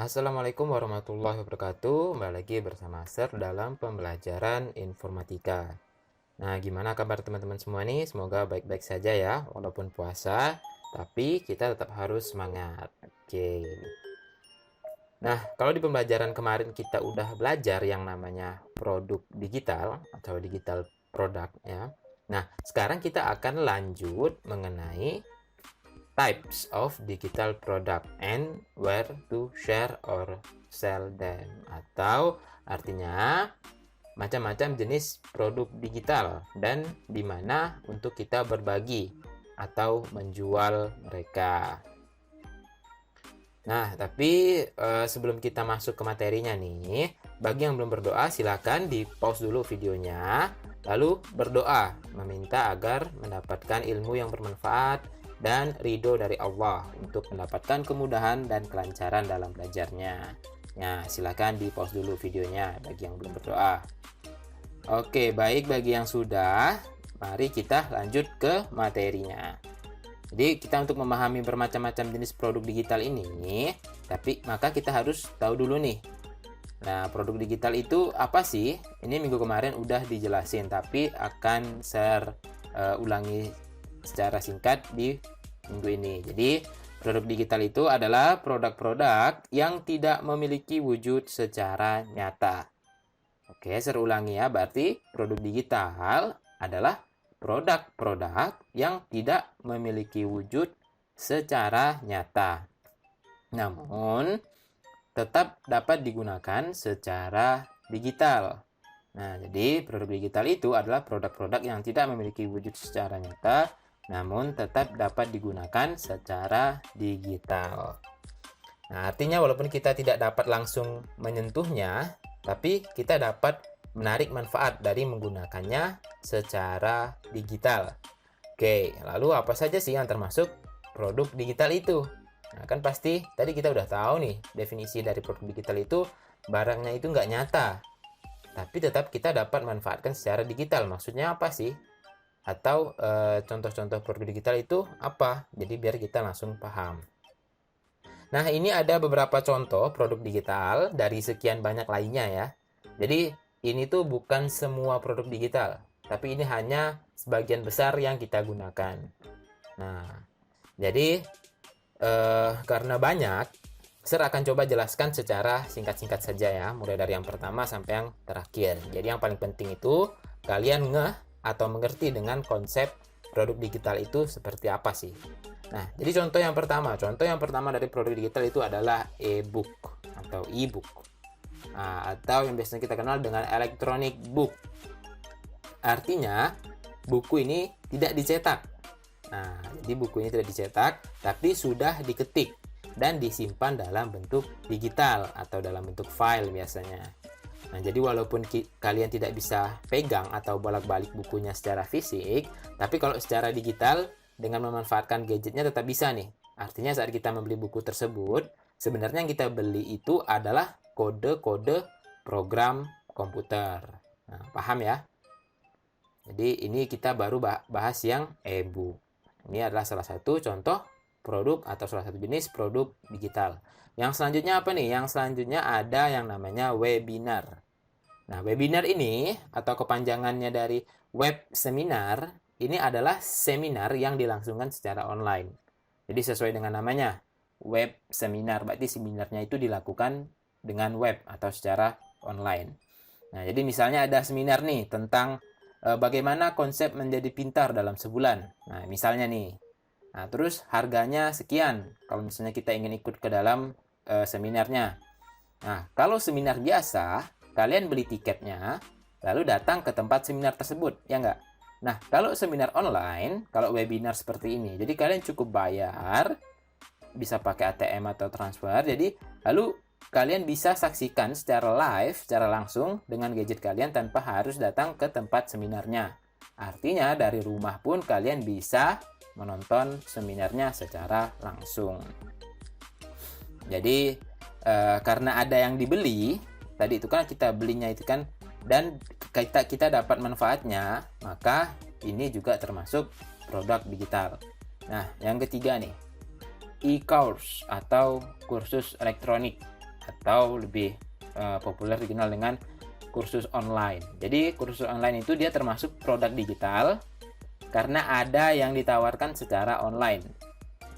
Assalamualaikum warahmatullahi wabarakatuh. Kembali lagi bersama Sir dalam pembelajaran informatika. Nah, gimana kabar teman-teman semua nih? Semoga baik-baik saja ya, walaupun puasa, tapi kita tetap harus semangat. Oke. Nah, kalau di pembelajaran kemarin kita udah belajar yang namanya produk digital atau digital product ya. Nah, sekarang kita akan lanjut mengenai types of digital product and where to share or sell them, atau artinya macam-macam jenis produk digital dan di mana untuk kita berbagi atau menjual mereka. Nah, tapi sebelum kita masuk ke materinya nih, bagi yang belum berdoa silakan di pause dulu videonya, lalu berdoa meminta agar mendapatkan ilmu yang bermanfaat dan ridho dari Allah untuk mendapatkan kemudahan dan kelancaran dalam belajarnya. Nah, silakan di pause dulu videonya bagi yang belum berdoa. Oke, baik, bagi yang sudah, mari kita lanjut ke materinya. Jadi kita untuk memahami bermacam-macam jenis produk digital ini, maka kita harus tahu dulu nih. Nah, produk digital itu apa sih? Ini minggu kemarin udah dijelasin, tapi akan share ulangi secara singkat di minggu ini. Jadi, produk digital itu adalah produk-produk yang tidak memiliki wujud secara nyata. Oke, saya ulangi ya. Berarti produk digital adalah produk-produk yang tidak memiliki wujud secara nyata, namun tetap dapat digunakan secara digital. Nah, jadi produk digital itu adalah produk-produk yang tidak memiliki wujud secara nyata, namun tetap dapat digunakan secara digital. Nah, artinya walaupun kita tidak dapat langsung menyentuhnya, tapi kita dapat menarik manfaat dari menggunakannya secara digital. Oke, lalu apa saja sih yang termasuk produk digital itu? Nah, kan pasti tadi kita udah tahu nih, definisi dari produk digital itu barangnya itu nggak nyata, tapi tetap kita dapat manfaatkan secara digital. Maksudnya apa sih? Atau contoh-contoh produk digital itu apa? Jadi biar kita langsung paham. Nah, ini ada beberapa contoh produk digital dari sekian banyak lainnya ya. Jadi ini tuh bukan semua produk digital, tapi ini hanya sebagian besar yang kita gunakan. Nah, jadi karena banyak, Sir akan coba jelaskan secara singkat-singkat saja ya, mulai dari yang pertama sampai yang terakhir. Jadi yang paling penting itu kalian ngeh atau mengerti dengan konsep produk digital itu seperti apa sih. Nah, jadi contoh yang pertama dari produk digital itu adalah e-book atau e-book. Nah, atau yang biasanya kita kenal dengan electronic book. Artinya, buku ini tidak dicetak. Nah, jadi buku ini tidak dicetak, tapi sudah diketik dan disimpan dalam bentuk digital atau dalam bentuk file biasanya. Nah, jadi walaupun kalian tidak bisa pegang atau bolak-balik bukunya secara fisik, tapi kalau secara digital dengan memanfaatkan gadgetnya tetap bisa nih. Artinya saat kita membeli buku tersebut, sebenarnya yang kita beli itu adalah kode-kode program komputer. Nah, paham ya? Jadi ini kita baru bahas yang e-book. Ini adalah salah satu contoh produk atau salah satu jenis produk digital. Yang selanjutnya apa nih? Yang selanjutnya ada yang namanya webinar. Nah, webinar ini atau kepanjangannya dari web seminar, ini adalah seminar yang dilangsungkan secara online. Jadi sesuai dengan namanya, web seminar. Berarti seminarnya itu dilakukan dengan web atau secara online. Nah, jadi misalnya ada seminar nih tentang bagaimana konsep menjadi pintar dalam sebulan. Nah, misalnya nih. Nah, terus harganya sekian kalau misalnya kita ingin ikut ke dalam seminarnya. Nah, kalau seminar biasa, kalian beli tiketnya, lalu datang ke tempat seminar tersebut, ya nggak? Nah, kalau seminar online, kalau webinar seperti ini, jadi kalian cukup bayar, bisa pakai ATM atau transfer, jadi lalu kalian bisa saksikan secara live, secara langsung dengan gadget kalian tanpa harus datang ke tempat seminarnya. Artinya dari rumah pun kalian bisa menonton seminarnya secara langsung. Jadi karena ada yang dibeli, tadi itu kan kita belinya itu kan, dan kita dapat manfaatnya, maka ini juga termasuk produk digital. Nah, yang ketiga nih, e-course atau kursus elektronik. atau lebih populer dikenal dengan kursus online. Jadi kursus online itu dia termasuk produk digital karena ada yang ditawarkan secara online.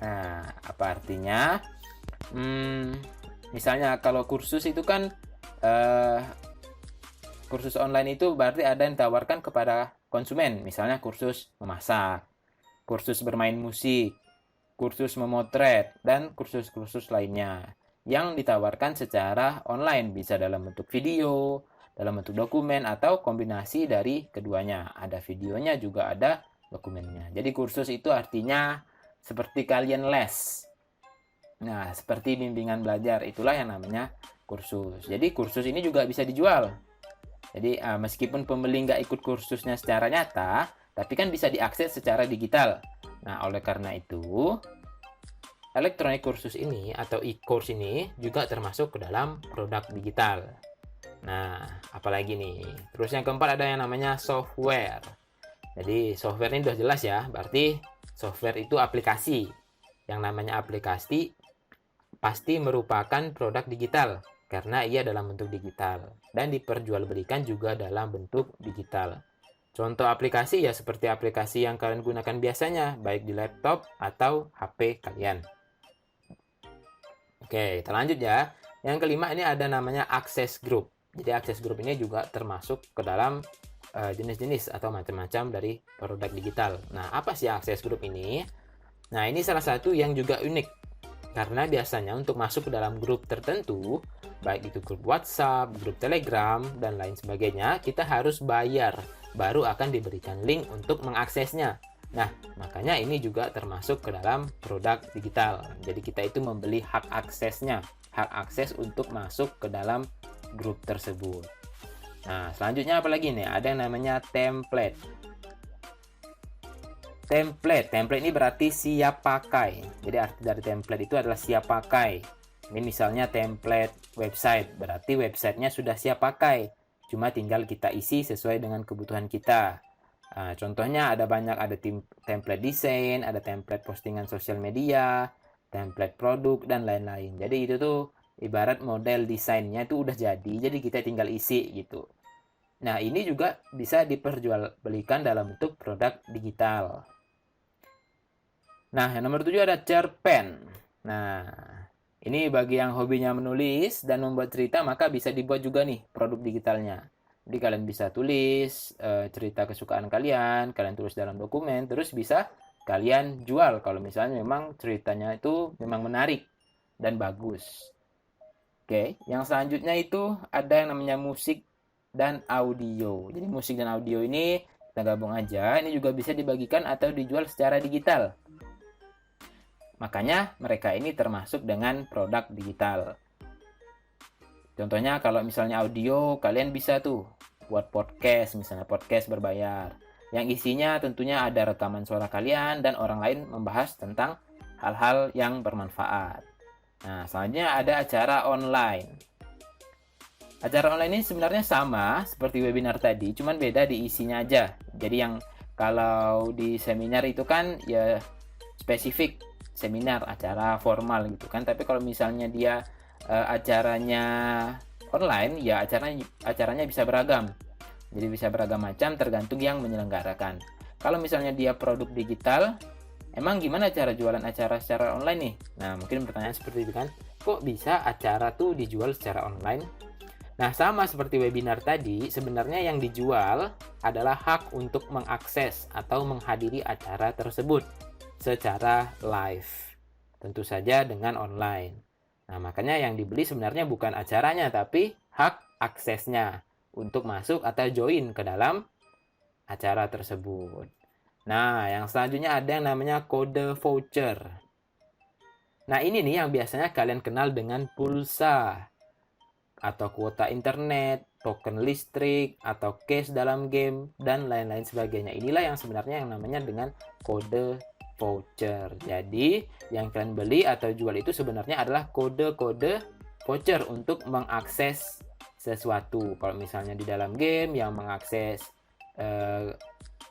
Nah, apa artinya? Misalnya kalau kursus itu kan kursus online itu berarti ada yang ditawarkan kepada konsumen, misalnya kursus memasak, kursus bermain musik, kursus memotret, dan kursus-kursus lainnya yang ditawarkan secara online, bisa dalam bentuk video, dalam bentuk dokumen, atau kombinasi dari keduanya. Ada videonya juga ada dokumennya. Jadi kursus itu artinya seperti kalian les. Nah, seperti bimbingan belajar, itulah yang namanya kursus. Jadi kursus ini juga bisa dijual. Jadi meskipun pembeli nggak ikut kursusnya secara nyata, tapi kan bisa diakses secara digital. Nah, oleh karena itu, elektronik kursus ini atau e-course ini juga termasuk ke dalam produk digital. Nah, apalagi nih? Terus yang keempat ada yang namanya software. Jadi software ini udah jelas ya, berarti software itu aplikasi. Yang namanya aplikasi pasti merupakan produk digital karena ia dalam bentuk digital dan diperjualbelikan juga dalam bentuk digital. Contoh aplikasi ya seperti aplikasi yang kalian gunakan biasanya, baik di laptop atau HP kalian. Oke, kita lanjut ya. Yang kelima ini ada namanya access group. Jadi access group ini juga termasuk ke dalam jenis-jenis atau macam-macam dari produk digital. Nah, apa sih access group ini? Nah, ini salah satu yang juga unik. Karena biasanya untuk masuk ke dalam grup tertentu, baik itu grup WhatsApp, grup Telegram, dan lain sebagainya, kita harus bayar. Baru akan diberikan link untuk mengaksesnya. Nah, makanya ini juga termasuk ke dalam produk digital. Jadi kita itu membeli hak aksesnya. Hak akses untuk masuk ke dalam grup tersebut. Nah, selanjutnya apa lagi nih? Ada yang namanya template. Template ini berarti siap pakai. Jadi arti dari template itu adalah siap pakai. Ini misalnya template website, berarti websitenya sudah siap pakai. Cuma tinggal kita isi sesuai dengan kebutuhan kita. Nah, contohnya ada banyak, ada template desain, ada template postingan sosial media, template produk, dan lain-lain. Jadi itu tuh ibarat model desainnya itu udah jadi kita tinggal isi gitu. Nah, ini juga bisa diperjualbelikan dalam bentuk produk digital. Nah, yang nomor 7 ada cerpen. Nah, ini bagi yang hobinya menulis dan membuat cerita, maka bisa dibuat juga nih produk digitalnya. Jadi kalian bisa tulis cerita kesukaan kalian tulis dalam dokumen, terus bisa kalian jual kalau misalnya memang ceritanya itu memang menarik dan bagus. Oke, yang selanjutnya itu ada yang namanya musik dan audio. Jadi musik dan audio ini kita gabung aja, ini juga bisa dibagikan atau dijual secara digital. Makanya mereka ini termasuk dengan produk digital. Contohnya kalau misalnya audio, kalian bisa tuh buat podcast, misalnya podcast berbayar. Yang isinya tentunya ada rekaman suara kalian dan orang lain membahas tentang hal-hal yang bermanfaat. Nah, selanjutnya ada acara online. Acara online ini sebenarnya sama seperti webinar tadi, cuman beda di isinya aja. Jadi yang kalau di seminar itu kan ya spesifik seminar, acara formal gitu kan. Tapi kalau misalnya dia acaranya online, ya acaranya bisa beragam. Jadi bisa beragam macam tergantung yang menyelenggarakan. Kalau misalnya dia produk digital, emang gimana cara jualan acara secara online nih? Nah, mungkin pertanyaan seperti itu kan. Kok bisa acara tuh dijual secara online? Nah, sama seperti webinar tadi, sebenarnya yang dijual adalah hak untuk mengakses atau menghadiri acara tersebut secara live. Tentu saja dengan online. Nah, makanya yang dibeli sebenarnya bukan acaranya, tapi hak aksesnya untuk masuk atau join ke dalam acara tersebut. Nah, yang selanjutnya ada yang namanya kode voucher. Nah, ini nih yang biasanya kalian kenal dengan pulsa atau kuota internet, token listrik, atau cash dalam game, dan lain-lain sebagainya. Inilah yang sebenarnya yang namanya dengan kode voucher. Jadi, yang kalian beli atau jual itu sebenarnya adalah kode-kode voucher untuk mengakses sesuatu. Kalau misalnya di dalam game yang mengakses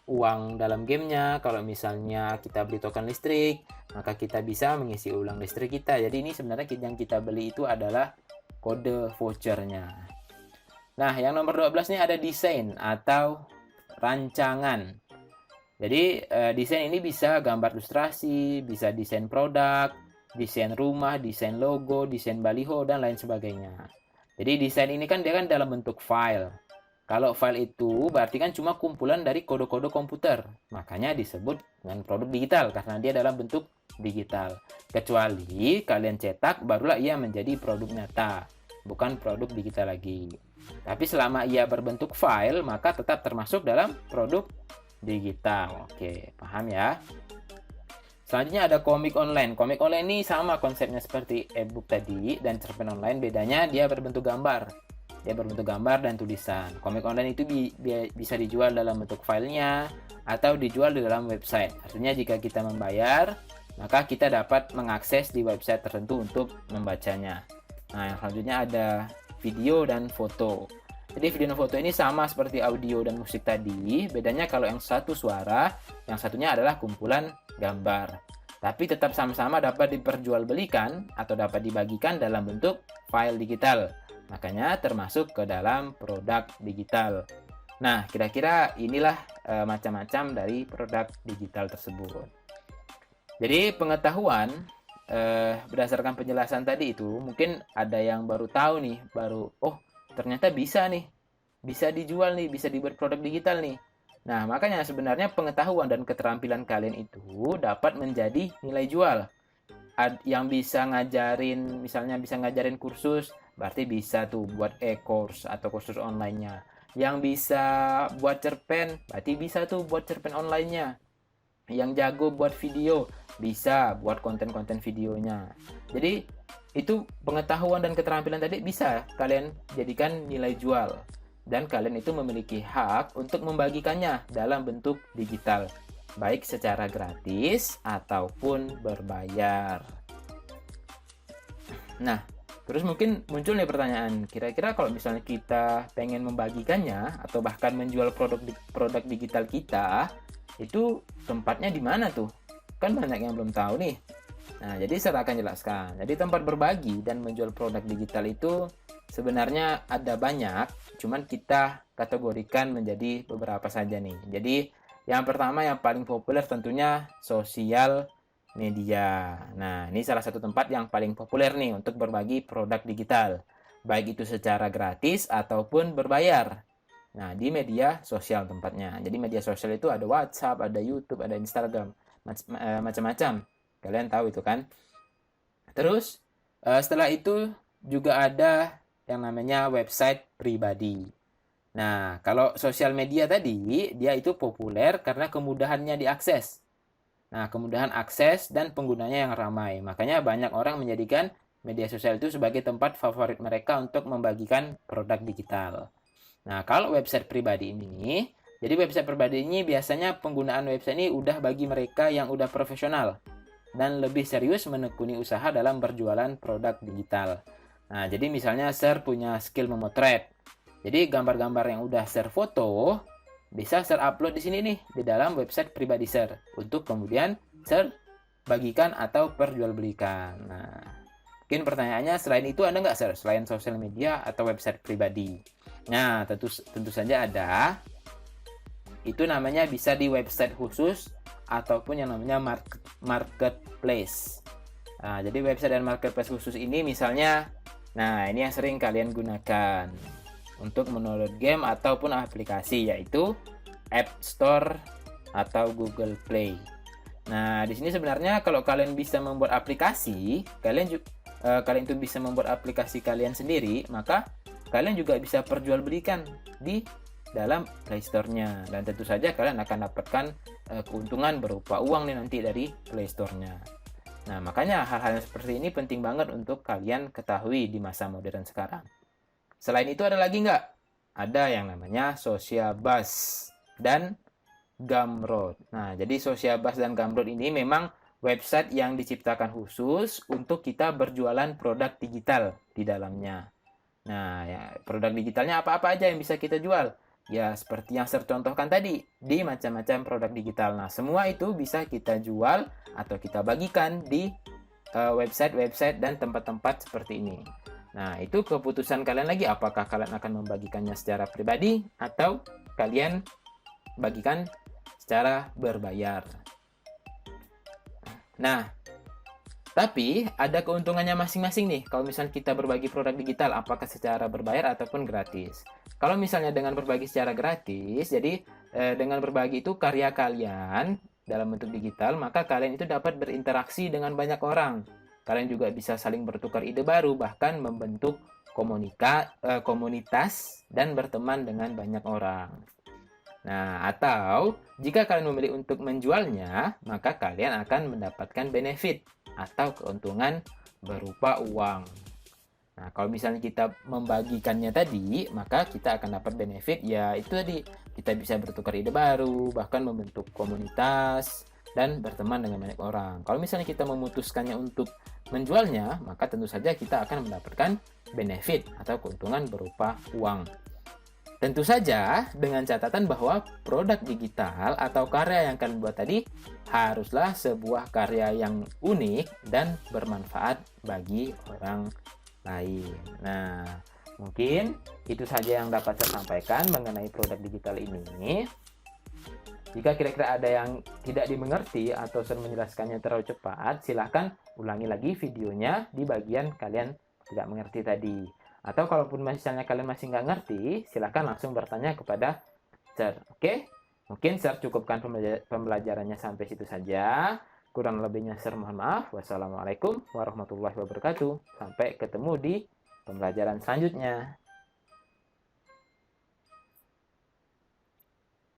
uang dalam gamenya, kalau misalnya kita beli token listrik, maka kita bisa mengisi ulang listrik kita. Jadi ini sebenarnya yang kita beli itu adalah kode vouchernya. Nah, yang nomor 12 nih ada desain atau rancangan. Jadi desain ini bisa gambar ilustrasi, bisa desain produk, desain rumah, desain logo, desain baliho, dan lain sebagainya. Jadi desain ini kan dia kan dalam bentuk file. Kalau file itu berarti kan cuma kumpulan dari kode-kode komputer. Makanya disebut dengan produk digital karena dia dalam bentuk digital. Kecuali kalian cetak, barulah ia menjadi produk nyata, bukan produk digital lagi. Tapi selama ia berbentuk file, maka tetap termasuk dalam produk digital. Oke, paham ya? Selanjutnya ada komik online. Komik online ini sama konsepnya seperti e-book tadi dan cerpen online, bedanya dia berbentuk gambar. Dia berbentuk gambar dan tulisan. Komik online itu bisa dijual dalam bentuk filenya atau dijual di dalam website. Artinya jika kita membayar, maka kita dapat mengakses di website tertentu untuk membacanya. Nah, yang selanjutnya ada video dan foto. Jadi video dan foto ini sama seperti audio dan musik tadi, bedanya kalau yang satu suara, yang satunya adalah kumpulan gambar. Tapi tetap sama-sama dapat diperjualbelikan atau dapat dibagikan dalam bentuk file digital. Makanya termasuk ke dalam produk digital. Nah, kira-kira inilah macam-macam dari produk digital tersebut. Jadi pengetahuan berdasarkan penjelasan tadi itu, mungkin ada yang baru tahu nih, ternyata bisa nih, bisa dijual nih, bisa dibuat produk digital nih. Nah, makanya sebenarnya pengetahuan dan keterampilan kalian itu dapat menjadi nilai jual. Yang bisa ngajarin, misalnya bisa ngajarin kursus, berarti bisa tuh buat e-course atau kursus online-nya. Yang bisa buat cerpen, berarti bisa tuh buat cerpen online-nya. Yang jago buat video, bisa buat konten-konten videonya. Jadi itu pengetahuan dan keterampilan tadi bisa kalian jadikan nilai jual, dan kalian itu memiliki hak untuk membagikannya dalam bentuk digital, baik secara gratis ataupun berbayar. Nah, terus mungkin muncul nih pertanyaan, kira-kira kalau misalnya kita pengen membagikannya atau bahkan menjual produk digital kita, itu tempatnya di mana tuh? Kan banyak yang belum tahu nih. Nah, jadi saya akan jelaskan. Jadi tempat berbagi dan menjual produk digital itu sebenarnya ada banyak, cuman kita kategorikan menjadi beberapa saja nih. Jadi yang pertama yang paling populer tentunya sosial media. Nah, ini salah satu tempat yang paling populer nih untuk berbagi produk digital, baik itu secara gratis ataupun berbayar. Nah, di media sosial tempatnya. Jadi media sosial itu ada WhatsApp, ada YouTube, ada Instagram, macam-macam. Kalian tahu itu kan? Terus setelah itu juga ada yang namanya website pribadi. Nah, kalau sosial media tadi, dia itu populer karena kemudahannya diakses. Nah, kemudahan akses dan penggunanya yang ramai. Makanya banyak orang menjadikan media sosial itu sebagai tempat favorit mereka untuk membagikan produk digital. Nah, kalau website pribadi ini, jadi website pribadi ini biasanya penggunaan website ini udah bagi mereka yang udah profesional dan lebih serius menekuni usaha dalam berjualan produk digital. Nah, jadi misalnya Sir punya skill memotret. Jadi gambar-gambar yang udah Sir foto bisa Sir upload di sini nih di dalam website pribadi Sir untuk kemudian Sir bagikan atau perjualbelikan. Nah, mungkin pertanyaannya selain itu ada nggak Sir? Selain sosial media atau website pribadi? Nah, tentu saja ada. Itu namanya bisa di website khusus ataupun yang namanya marketplace. Nah, jadi website dan marketplace khusus ini misalnya, nah ini yang sering kalian gunakan untuk mendownload game ataupun aplikasi, yaitu App Store atau Google Play. Nah, di sini sebenarnya kalau kalian bisa membuat aplikasi, kalian itu bisa membuat aplikasi kalian sendiri, maka kalian juga bisa perjualbelikan di dalam Play Store-nya, dan tentu saja kalian akan dapatkan keuntungan berupa uang nih nanti dari Play Store-nya. Nah, makanya hal-hal seperti ini penting banget untuk kalian ketahui di masa modern sekarang. Selain itu ada lagi nggak? Ada yang namanya Social Buzz dan Gumroad. Nah, jadi Social Buzz dan Gumroad ini memang website yang diciptakan khusus untuk kita berjualan produk digital di dalamnya. Nah, ya, produk digitalnya apa-apa aja yang bisa kita jual. Ya, seperti yang saya contohkan tadi, di macam-macam produk digital. Nah, semua itu bisa kita jual atau kita bagikan di website-website dan tempat-tempat seperti ini. Nah, itu keputusan kalian lagi, apakah kalian akan membagikannya secara pribadi atau kalian bagikan secara berbayar. Nah, tapi ada keuntungannya masing-masing nih. Kalau misalnya kita berbagi produk digital, apakah secara berbayar ataupun gratis. Kalau misalnya dengan berbagi secara gratis, jadi dengan berbagi itu karya kalian dalam bentuk digital, maka kalian itu dapat berinteraksi dengan banyak orang. Kalian juga bisa saling bertukar ide baru, bahkan membentuk komunitas dan berteman dengan banyak orang. Nah, atau jika kalian memilih untuk menjualnya, maka kalian akan mendapatkan benefit atau keuntungan berupa uang. Nah, kalau misalnya kita membagikannya tadi, maka kita akan dapat benefit, ya itu tadi, kita bisa bertukar ide baru, bahkan membentuk komunitas, dan berteman dengan banyak orang. Kalau misalnya kita memutuskannya untuk menjualnya, maka tentu saja kita akan mendapatkan benefit atau keuntungan berupa uang. Tentu saja dengan catatan bahwa produk digital atau karya yang kalian buat tadi haruslah sebuah karya yang unik dan bermanfaat bagi orang lain. Nah, mungkin itu saja yang dapat saya sampaikan mengenai produk digital ini. Jika kira-kira ada yang tidak dimengerti atau saya menjelaskannya terlalu cepat, silahkan ulangi lagi videonya di bagian kalian tidak mengerti tadi. Atau kalaupun misalnya kalian masih nggak ngerti, silahkan langsung bertanya kepada Sir. Oke? Mungkin Sir cukupkan pembelajarannya sampai situ saja. Kurang lebihnya Sir mohon maaf. Wassalamualaikum warahmatullahi wabarakatuh. Sampai ketemu di pembelajaran selanjutnya.